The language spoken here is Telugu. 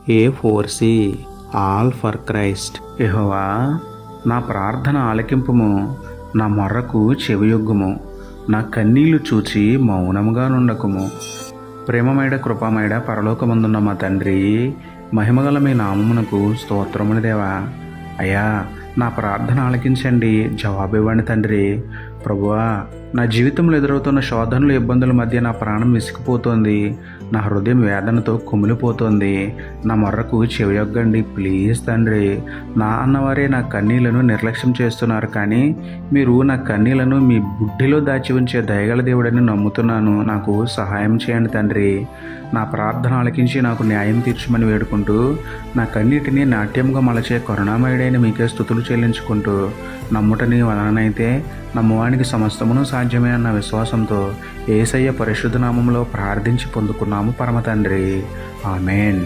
A4C all for Christ. యెహోవా, నా ప్రార్థన ఆలకింపుము, నా మొర్రకు చెవియొగ్గుము, నా కన్నీళ్లు చూచి మౌనముగా నుండకుము. ప్రేమమైడ కృపామైడ పరలోకమందున్న మా తండ్రి, మహిమగల మీ నామమునకు స్తోత్రములు దేవా. అయ్యా, నా ప్రార్థన ఆలకించండి, జవాబివ్వండి తండ్రి. ప్రభువా, నా జీవితంలో ఎదురవుతున్న శోధనలు ఇబ్బందుల మధ్య నా ప్రాణం విసిగిపోతోంది. నా హృదయం వేదనతో కుమిలిపోతోంది. నా మొర్రకు చెవియొగ్గండి ప్లీజ్ తండ్రి. నా అన్నవారే నా కన్నీళ్లను నిర్లక్ష్యం చేస్తున్నారు, కానీ మీరు నా కన్నీళ్లను మీ బుడ్డిలో దాచి ఉంచే దయగల దేవుడని నమ్ముతున్నాను. నాకు సహాయం చేయండి తండ్రి. నా ప్రార్థన ఆలకించి నాకు న్యాయం తీర్చమని వేడుకుంటూ, నా కన్నీటిని నాట్యంగా మలచే కరుణామయుడైన మీకే స్తుతులు చెల్లించుకుంటూ, నమ్ముటని వలననైతే నమ్మువానికి సమస్తమును సాధ్యమే అన్న విశ్వాసంతో యేసయ్య పరిశుద్ధ నామములో ప్రార్థించి పొందుకున్నాము పరమ తండ్రి. ఆమేన్.